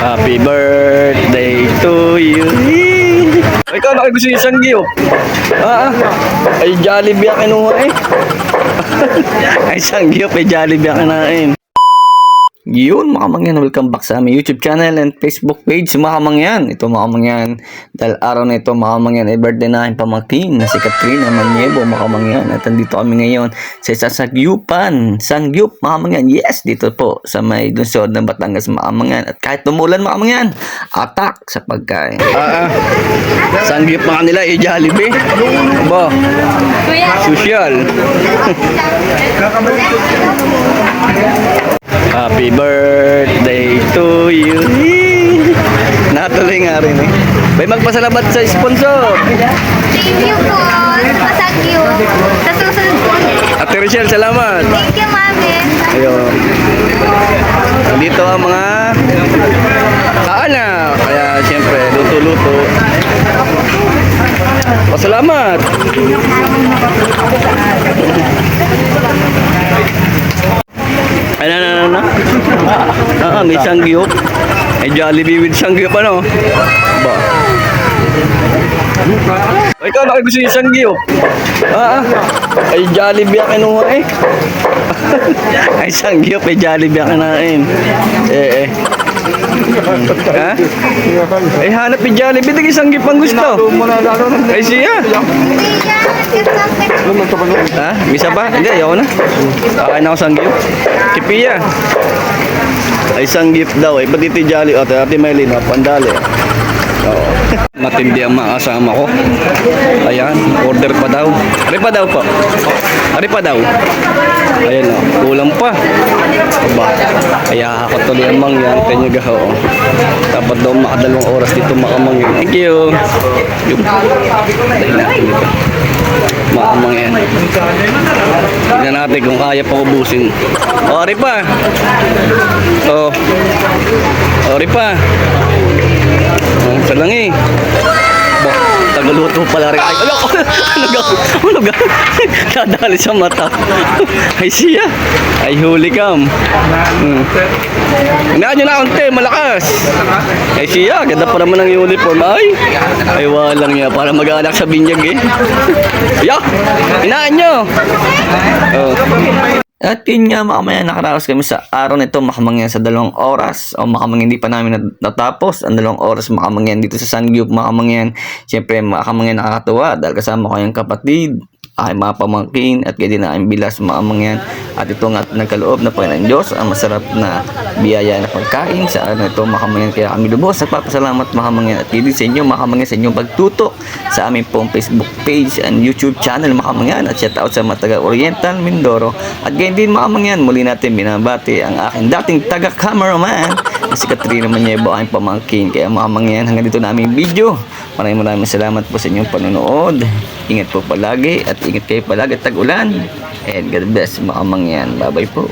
Happy birthday to you. Ikaw gusto yung sanggyo. Ay Jollibee ang kinuha eh. Ay sanggyo, ay Jollibee ang kinain. Yun mga kamangyan, welcome back sa aming YouTube channel and Facebook page mga kamangyan. Ito mga kamangyan, dahil araw na ito mga kamangyan ay birthday na aking pamangkin na si Katrina Maniebo mga kamangyan. At nandito kami ngayon sa isa sa Sangyupan, Sangyup mga kamangyan. Yes, dito po sa may lungsod ng Batangas mga kamangyan. At kahit tumulan mga kamangyan, atak sa pagkain. Sangyup mga kanila ay Jollibee. Aba, social. Happy birthday to you. Natuloy nga rin eh. May magpasalamat sa sponsor. Thank you po. Masag you. Sa susunod po. Ate Rochelle, salamat. Thank you, mami. Ayun. Dito ang mga kaanak. Kaya siyempre, luto-luto. Pasalamat. Ano? May sangyup. May Jollibee with sangyup ano? Ba? Ikaw gusto yung sangyup. Ay Jollibee ang kinuha eh. Ay sangyup, ay Jollibee ang kinain. Ha? Ay hanap yung Jollibee, tigil sangyup ang gusto. Ay siya. Ha? Misa ba? Hindi, ayaw na. Kakain ako sangyup. Kipiya. Ay sangyup daw eh. Ba't ito Jollibee? Ate Maylin, pandali. Oo. Matindi ang mga kasama ko. Ayan, order pa daw. Ari pa daw po. Ari pa daw. Ayan o, kulang pa. Aba, kaya ako tuloy ang mangyan. Kanya gaho. Dapat daw makadalawang oras dito makamangyan. Thank you. Yung, dahil natin dito. Makamangyan. Tignan natin kung kaya pa ubusin. O, ari pa. O, ari pa. Sa lang eh. Tagaluto pala rin. Ay, ano ga? Nadali sa mata. Ay siya. Ay huli kam. Hinaan nyo na konti, malakas. Ay siya, ganda pa naman ng uniform. Ay walang niya, para mag-anak sa binyag eh. Yak, hinaan nyo. At yun nga makamaya nakaraos kami sa araw na ito makamangyan sa 2 oras o makamangyan hindi pa namin natapos ang 2 oras makamangyan dito sa Sangyup makamangyan. Siyempre makamangyan nakakatuwa dahil kasama ko yung kapatid ay mga pamangkin at kaya din na ang bilas makamangyan. At ito nga nagkaloob na Panginoon Diyos ang masarap na biyaya na pagkain sa araw na ito makamangyan. Kaya kami lubos nagpapasalamat makamangyan at hindi sa inyo makamangyan sa inyong pagtutok sa aming pong Facebook page and YouTube channel makamangyan. At shout out sa mga taga Oriental Mindoro. At ganyan din makamangyan, muli natin binabati ang aking dating taga cameraman na si Katrina Maniebo aking pamangkin. Kaya makamangyan hanggang dito na aming video. Maraming salamat po sa inyong panonood. Ingat po palagi at ingat kayo palagi at tag-ulan. And God bless makamangyan. Bye bye po.